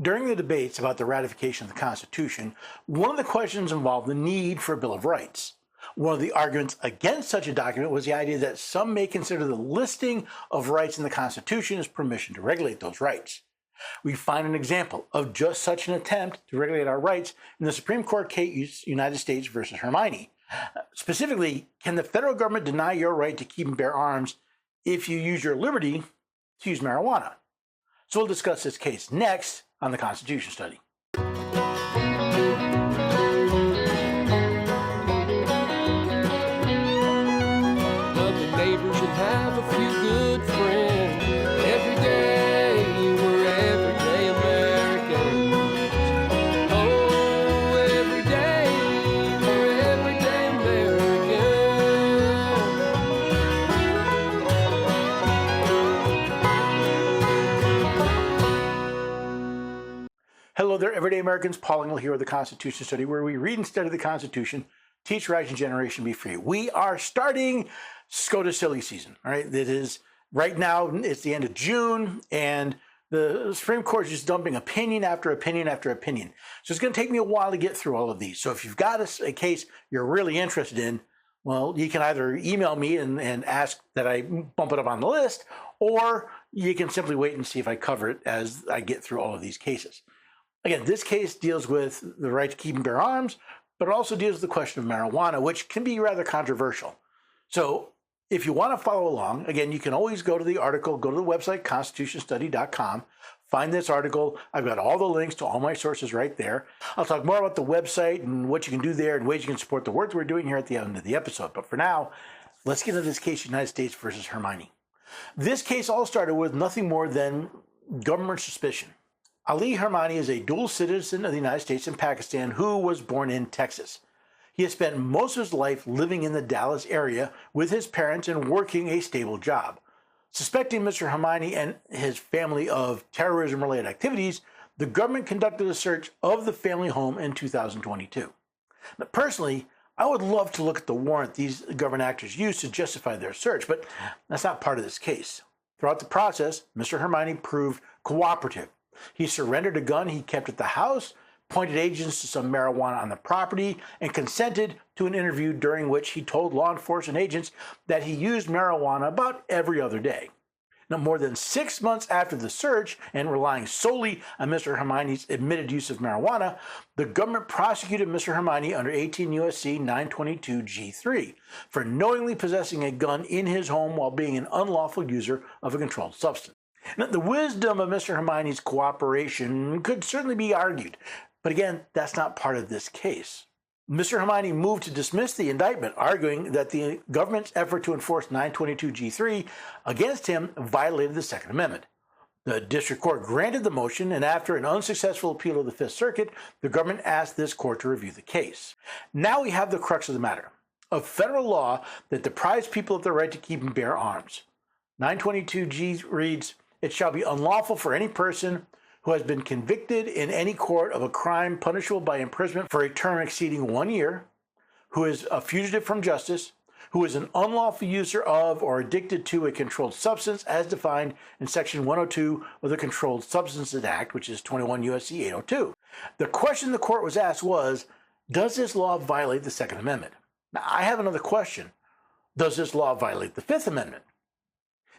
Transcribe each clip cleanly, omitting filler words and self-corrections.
During the debates about the ratification of the Constitution, one of the questions involved the need for a Bill of Rights. One of the arguments against such a document was the idea that some may consider the listing of rights in the Constitution as permission to regulate those rights. We find an example of just such an attempt to regulate our rights in the Supreme Court case United States versus Hemani. Specifically, can the federal government deny your right to keep and bear arms if you use your liberty to use marijuana? So we'll discuss this case next on the Constitution Study. Neighbors and have a few good friends. Every day we're everyday Americans. Oh, every day we're everyday Americans. Hello there, everyday Americans. Paul Engel here with the Constitution Study, where we read and study the Constitution, teach, rising generation be free. We are starting SCOTUS silly season. All right, it is right now. It's the end of June, and the Supreme Court is just dumping opinion after opinion after opinion. So it's going to take me a while to get through all of these. So if you've got a case you're really interested in, well, you can either email me and ask that I bump it up on the list, or you can simply wait and see if I cover it as I get through all of these cases. Again, this case deals with the right to keep and bear arms, but it also deals with the question of marijuana, which can be rather controversial. So if you want to follow along, again, you can always go to the article, go to the website, constitutionstudy.com, find this article. I've got all the links to all my sources right there. I'll talk more about the website and what you can do there and ways you can support the work we're doing here at the end of the episode. But for now, let's get into this case, United States versus Hemani. This case all started with nothing more than government suspicion. Ali Hemani is a dual citizen of the United States and Pakistan who was born in Texas. He has spent most of his life living in the Dallas area with his parents and working a stable job. Suspecting Mr. Hemani and his family of terrorism-related activities, the government conducted a search of the family home in 2022. Now, personally, I would love to look at the warrant these government actors used to justify their search, but that's not part of this case. Throughout the process, Mr. Hemani proved cooperative. He surrendered a gun he kept at the house, pointed agents to some marijuana on the property, and consented to an interview during which he told law enforcement agents that he used marijuana about every other day. Now, more than 6 months after the search, and relying solely on Mr. Hemani's admitted use of marijuana, the government prosecuted Mr. Hemani under 18 U.S.C. 922 G3 for knowingly possessing a gun in his home while being an unlawful user of a controlled substance. Now, the wisdom of Mr. Hemani's cooperation could certainly be argued, but again, that's not part of this case. Mr. Hemani moved to dismiss the indictment, arguing that the government's effort to enforce 922 G3 against him violated the Second Amendment. The district court granted the motion, and after an unsuccessful appeal of the Fifth Circuit, the government asked this court to review the case. Now we have the crux of the matter, a federal law that deprives people of the right to keep and bear arms. 922 G reads, "It shall be unlawful for any person who has been convicted in any court of a crime punishable by imprisonment for a term exceeding 1 year, who is a fugitive from justice, who is an unlawful user of or addicted to a controlled substance as defined in Section 102 of the Controlled Substances Act, which is 21 U.S.C. 802. The question the court was asked was, does this law violate the Second Amendment? Now, I have another question. Does this law violate the Fifth Amendment?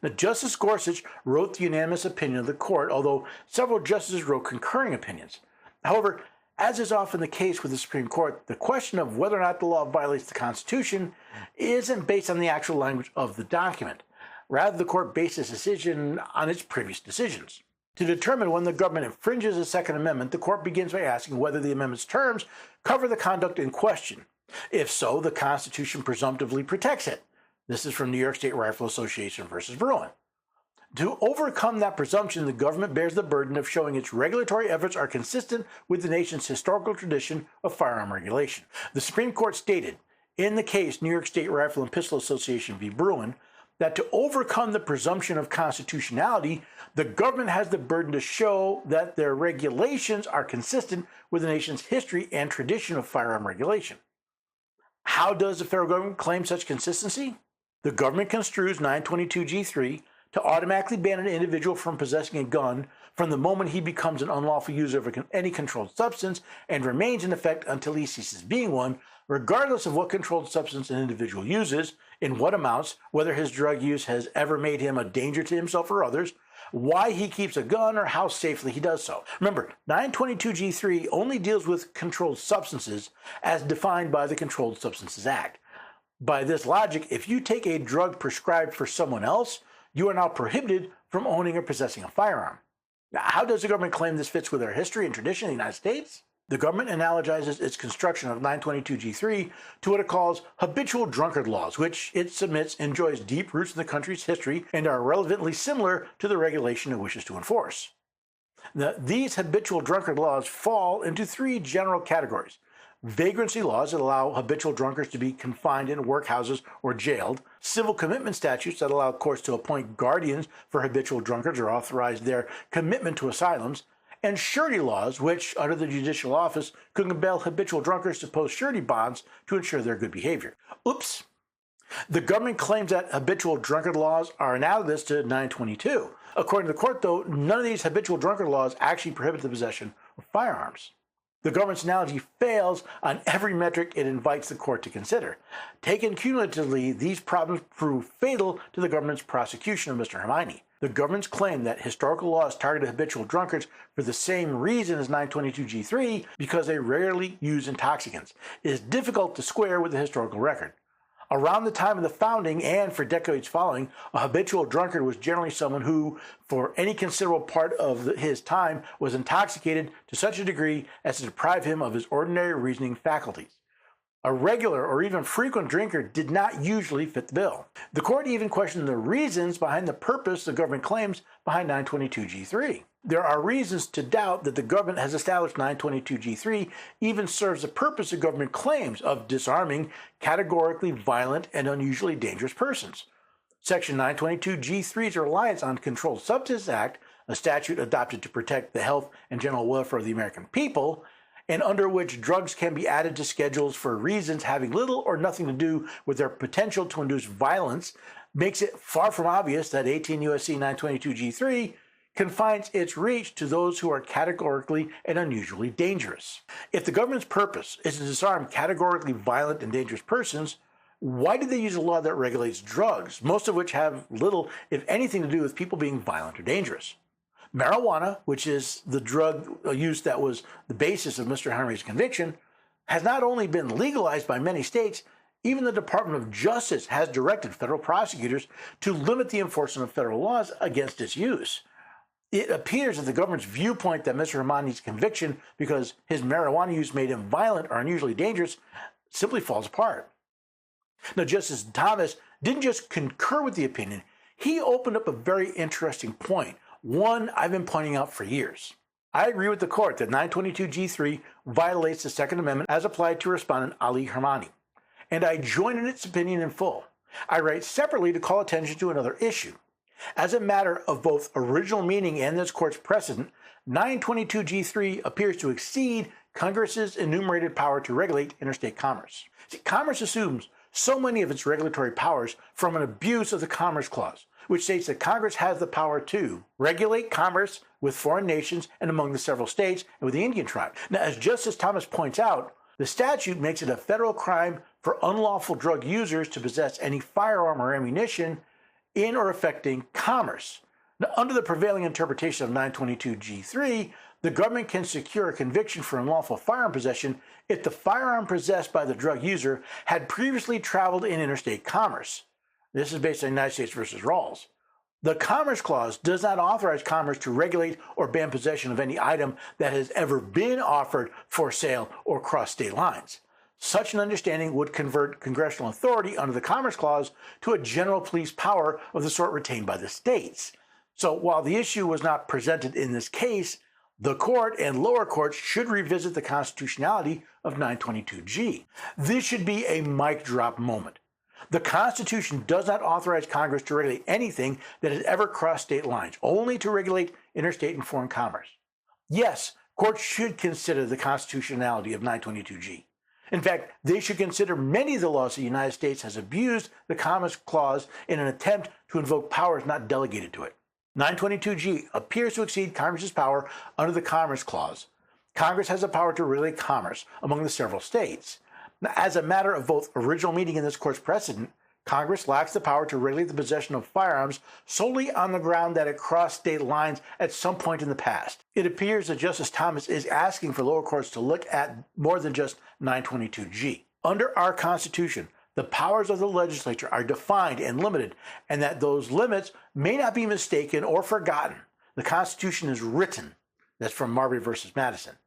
Now, Justice Gorsuch wrote the unanimous opinion of the court, although several justices wrote concurring opinions. However, as is often the case with the Supreme Court, the question of whether or not the law violates the Constitution isn't based on the actual language of the document. Rather, the court based its decision on its previous decisions. To determine when the government infringes the Second Amendment, the court begins by asking whether the amendment's terms cover the conduct in question. If so, the Constitution presumptively protects it. This is from New York State Rifle Association versus Bruin. To overcome that presumption, the government bears the burden of showing its regulatory efforts are consistent with the nation's historical tradition of firearm regulation. The Supreme Court stated, in the case New York State Rifle and Pistol Association v. Bruin, that to overcome the presumption of constitutionality, the government has the burden to show that their regulations are consistent with the nation's history and tradition of firearm regulation. How does the federal government claim such consistency? The government construes 922 G3 to automatically ban an individual from possessing a gun from the moment he becomes an unlawful user of any controlled substance and remains in effect until he ceases being one, regardless of what controlled substance an individual uses, in what amounts, whether his drug use has ever made him a danger to himself or others, why he keeps a gun, or how safely he does so. Remember, 922G3 only deals with controlled substances as defined by the Controlled Substances Act. By this logic, if you take a drug prescribed for someone else, you are now prohibited from owning or possessing a firearm. Now, how does the government claim this fits with our history and tradition in the United States? The government analogizes its construction of 922G3 to what it calls habitual drunkard laws, which it submits enjoys deep roots in the country's history and are relevantly similar to the regulation it wishes to enforce. Now, these habitual drunkard laws fall into three general categories: vagrancy laws that allow habitual drunkards to be confined in workhouses or jailed, civil commitment statutes that allow courts to appoint guardians for habitual drunkards or authorize their commitment to asylums, and surety laws, which, under the judicial office, could compel habitual drunkards to post surety bonds to ensure their good behavior. Oops. The government claims that habitual drunkard laws are analogous to 922. According to the court, though, none of these habitual drunkard laws actually prohibit the possession of firearms. The government's analogy fails on every metric it invites the court to consider. Taken cumulatively, these problems prove fatal to the government's prosecution of Mr. Hemani. The government's claim that historical laws targeted habitual drunkards for the same reason as 922G3, because they rarely use intoxicants, is difficult to square with the historical record. Around the time of the founding and for decades following, a habitual drunkard was generally someone who, for any considerable part of his time, was intoxicated to such a degree as to deprive him of his ordinary reasoning faculties. A regular or even frequent drinker did not usually fit the bill. The court even questioned the reasons behind the purpose the government claims behind 922G3. There are reasons to doubt that the government has established 922G3 even serves the purpose the government claims of disarming categorically violent and unusually dangerous persons. Section 922G3's reliance on Controlled Substances Act, a statute adopted to protect the health and general welfare of the American people, and under which drugs can be added to schedules for reasons having little or nothing to do with their potential to induce violence, makes it far from obvious that 18 U.S.C. 922G3 confines its reach to those who are categorically and unusually dangerous. If the government's purpose is to disarm categorically violent and dangerous persons, why did they use a law that regulates drugs, most of which have little, if anything, to do with people being violent or dangerous? Marijuana, which is the drug use that was the basis of Mr. Henry's conviction, has not only been legalized by many states, even the Department of Justice has directed federal prosecutors to limit the enforcement of federal laws against its use. It appears that the government's viewpoint that Mr. Hemani's conviction because his marijuana use made him violent or unusually dangerous simply falls apart. Now, Justice Thomas didn't just concur with the opinion, he opened up a very interesting point, one I've been pointing out for years. I agree with the court that 922G3 violates the Second Amendment as applied to respondent Ali Hemani, and I join in its opinion in full. I write separately to call attention to another issue. As a matter of both original meaning and this court's precedent, 922G3 appears to exceed Congress's enumerated power to regulate interstate commerce. See, Commerce assumes so many of its regulatory powers from an abuse of the Commerce Clause, which states that Congress has the power to regulate commerce with foreign nations and among the several states and with the Indian tribe. Now, as Justice Thomas points out, the statute makes it a federal crime for unlawful drug users to possess any firearm or ammunition in or affecting commerce. Now, under the prevailing interpretation of 922G3, the government can secure a conviction for unlawful firearm possession if the firearm possessed by the drug user had previously traveled in interstate commerce. This is based on United States v. Rawls. The Commerce Clause does not authorize Commerce to regulate or ban possession of any item that has ever been offered for sale or cross state lines. Such an understanding would convert congressional authority under the Commerce Clause to a general police power of the sort retained by the states. So while the issue was not presented in this case, the court and lower courts should revisit the constitutionality of 922G. This should be a mic drop moment. The Constitution does not authorize Congress to regulate anything that has ever crossed state lines, only to regulate interstate and foreign commerce. Yes, courts should consider the constitutionality of 922G. In fact, they should consider many of the laws the United States has abused the Commerce Clause in an attempt to invoke powers not delegated to it. 922G appears to exceed Congress's power under the Commerce Clause. Congress has the power to regulate commerce among the several states. Now, as a matter of both original meaning and this court's precedent, Congress lacks the power to regulate the possession of firearms solely on the ground that it crossed state lines at some point in the past. It appears that Justice Thomas is asking for lower courts to look at more than just 922G. Under our Constitution, the powers of the legislature are defined and limited, and that those limits may not be mistaken or forgotten. The Constitution is written. That's from Marbury versus Madison.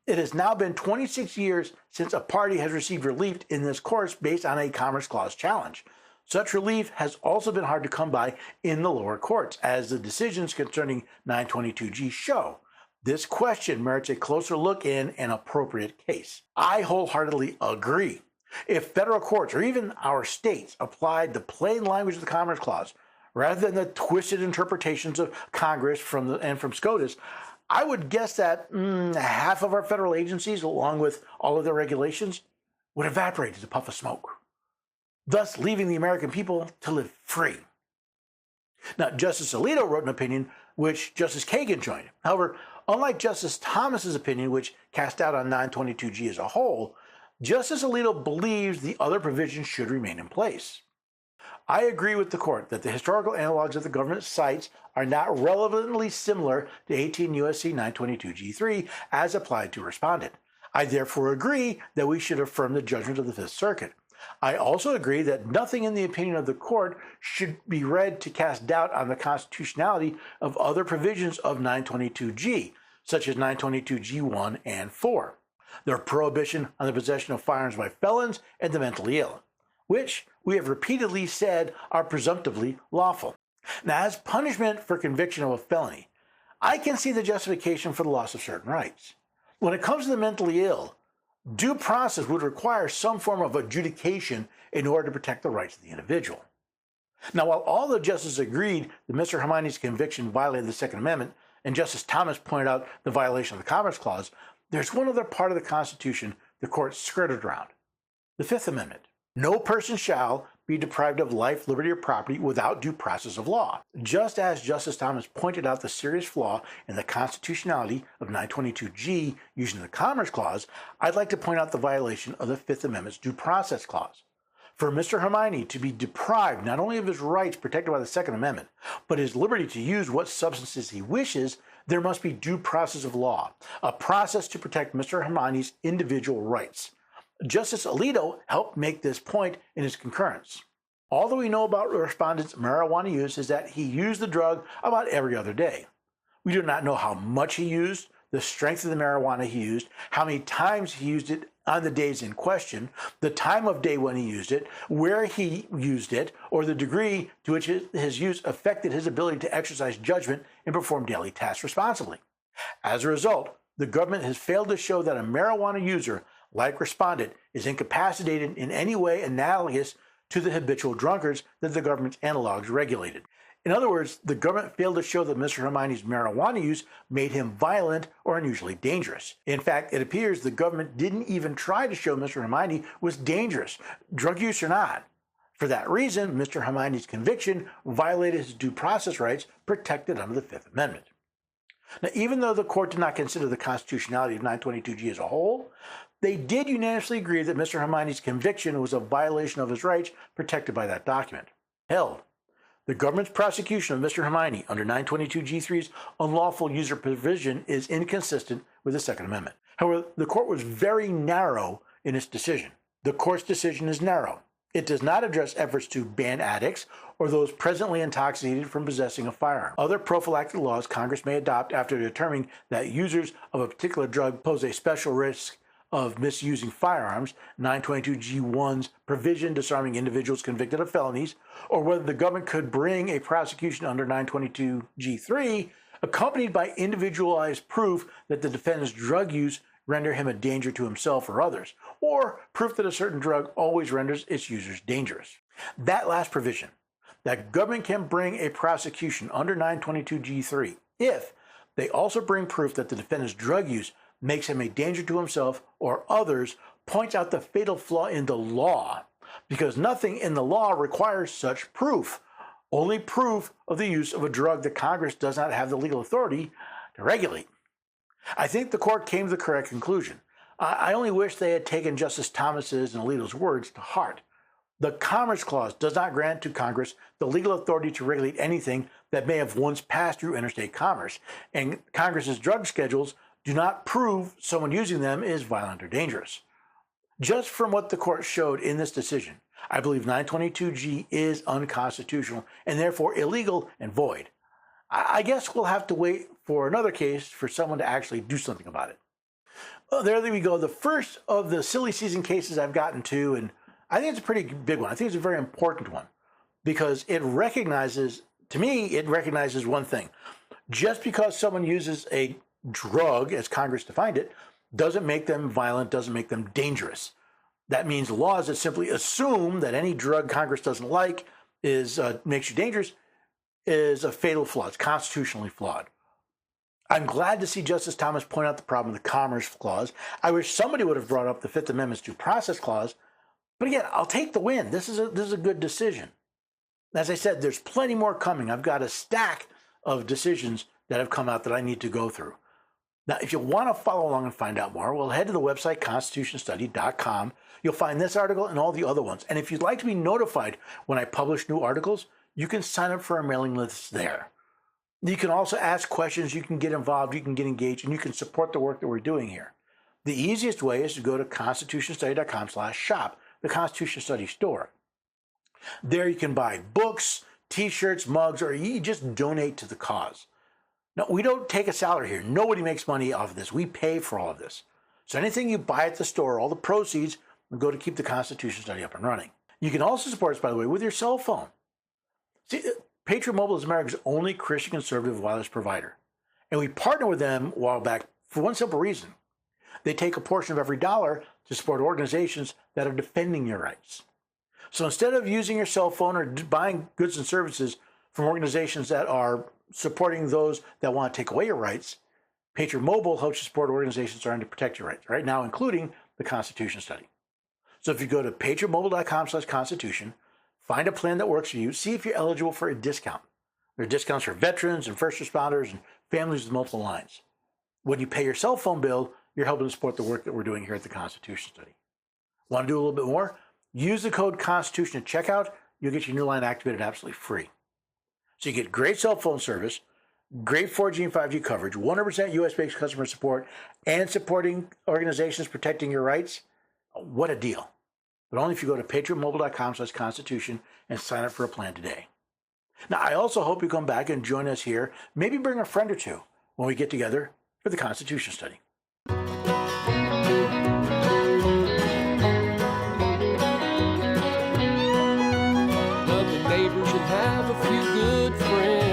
It has now been 26 years since a party has received relief in this course based on a Commerce Clause challenge. Such relief has also been hard to come by in the lower courts, as the decisions concerning 922G show. This question merits a closer look in an appropriate case. I wholeheartedly agree. If federal courts or even our states applied the plain language of the Commerce Clause rather than the twisted interpretations of Congress from SCOTUS, I would guess that half of our federal agencies, along with all of their regulations, would evaporate as a puff of smoke, thus leaving the American people to live free. Now, Justice Alito wrote an opinion which Justice Kagan joined. However, unlike Justice Thomas's opinion, which cast doubt on 922G as a whole, Justice Alito believes the other provisions should remain in place. I agree with the court that the historical analogs that the government cites are not relevantly similar to 18 U.S.C. 922G3 as applied to respondent. I therefore agree that we should affirm the judgment of the Fifth Circuit. I also agree that nothing in the opinion of the court should be read to cast doubt on the constitutionality of other provisions of 922G, such as 922G1 and 4, their prohibition on the possession of firearms by felons and the mentally ill, which we have repeatedly said are presumptively lawful. Now, as punishment for conviction of a felony, I can see the justification for the loss of certain rights. When it comes to the mentally ill, due process would require some form of adjudication in order to protect the rights of the individual. Now, while all the justices agreed that Mr. Hemani's conviction violated the Second Amendment, and Justice Thomas pointed out the violation of the Commerce Clause, there's one other part of the Constitution the court skirted around: the Fifth Amendment. No person shall be deprived of life, liberty, or property without due process of law. Just as Justice Thomas pointed out the serious flaw in the constitutionality of 922G using the Commerce Clause, I'd like to point out the violation of the Fifth Amendment's Due Process Clause. For Mr. Hemani to be deprived not only of his rights protected by the Second Amendment, but his liberty to use what substances he wishes, there must be due process of law, a process to protect Mr. Hemani's individual rights. Justice Alito helped make this point in his concurrence. All that we know about the respondent's marijuana use is that he used the drug about every other day. We do not know how much he used, the strength of the marijuana he used, how many times he used it on the days in question, the time of day when he used it, where he used it, or the degree to which his use affected his ability to exercise judgment and perform daily tasks responsibly. As a result, the government has failed to show that a marijuana user, like respondent, is incapacitated in any way analogous to the habitual drunkards that the government's analogs regulated. In other words, the government failed to show that Mr. Hemani's marijuana use made him violent or unusually dangerous. In fact, it appears the government didn't even try to show Mr. Hemani was dangerous, drug use or not. For that reason, Mr. Hemani's conviction violated his due process rights protected under the Fifth Amendment. Now, even though the court did not consider the constitutionality of 922G as a whole, they did unanimously agree that Mr. Hemani's conviction was a violation of his rights protected by that document. Held, the government's prosecution of Mr. Hemani under 922G3's unlawful user provision is inconsistent with the Second Amendment. However, the court was very narrow in its decision. The court's decision is narrow. It does not address efforts to ban addicts or those presently intoxicated from possessing a firearm. Other prophylactic laws Congress may adopt after determining that users of a particular drug pose a special risk of misusing firearms, 922G1's provision disarming individuals convicted of felonies, or whether the government could bring a prosecution under 922G3 accompanied by individualized proof that the defendant's drug use render him a danger to himself or others, or proof that a certain drug always renders its users dangerous. That last provision, that government can bring a prosecution under 922G3 if they also bring proof that the defendant's drug use makes him a danger to himself or others, points out the fatal flaw in the law, because nothing in the law requires such proof. Only proof of the use of a drug that Congress does not have the legal authority to regulate. I think the court came to the correct conclusion. I only wish they had taken Justice Thomas's and Alito's words to heart. The Commerce Clause does not grant to Congress the legal authority to regulate anything that may have once passed through interstate commerce, and Congress's drug schedules do not prove someone using them is violent or dangerous. Just from what the court showed in this decision, I believe 922G is unconstitutional and therefore illegal and void. I guess we'll have to wait for another case for someone to actually do something about it. Well, there we go. The first of the silly season cases I've gotten to, and I think it's a pretty big one. I think it's a very important one because it recognizes, to me, it recognizes one thing. Just because someone uses a drug, as Congress defined it, doesn't make them violent, doesn't make them dangerous. That means laws that simply assume that any drug Congress doesn't like makes you dangerous is a fatal flaw. It's constitutionally flawed. I'm glad to see Justice Thomas point out the problem of the Commerce Clause. I wish somebody would have brought up the Fifth Amendment's Due Process Clause. But again, I'll take the win. This is a good decision. As I said, there's plenty more coming. I've got a stack of decisions that have come out that I need to go through. Now, if you want to follow along and find out more, well, head to the website, constitutionstudy.com. You'll find this article and all the other ones. And if you'd like to be notified when I publish new articles, you can sign up for our mailing list there. You can also ask questions, you can get involved, you can get engaged, and you can support the work that we're doing here. The easiest way is to go to constitutionstudy.com/shop, the Constitution Study store. There you can buy books, t-shirts, mugs, or you just donate to the cause. Now, we don't take a salary here. Nobody makes money off of this. We pay for all of this. So anything you buy at the store, all the proceeds will go to keep the Constitution Study up and running. You can also support us, by the way, with your cell phone. See, Patriot Mobile is America's only Christian conservative wireless provider. And we partnered with them a while back for one simple reason. They take a portion of every dollar to support organizations that are defending your rights. So instead of using your cell phone or buying goods and services from organizations that are supporting those that want to take away your rights, Patriot Mobile helps you support organizations trying to protect your rights, right now, including the Constitution Study. So if you go to patriotmobile.com/constitution, find a plan that works for you, see if you're eligible for a discount. There are discounts for veterans and first responders and families with multiple lines. When you pay your cell phone bill, you're helping to support the work that we're doing here at the Constitution Study. Want to do a little bit more? Use the code Constitution at checkout. You'll get your new line activated absolutely free. So you get great cell phone service, great 4G and 5G coverage, 100% US-based customer support, and supporting organizations protecting your rights. What a deal. But only if you go to patriotmobile.com/constitution and sign up for a plan today. Now, I also hope you come back and join us here. Maybe bring a friend or two when we get together for the Constitution Study. Love your neighbors and have a few good friends.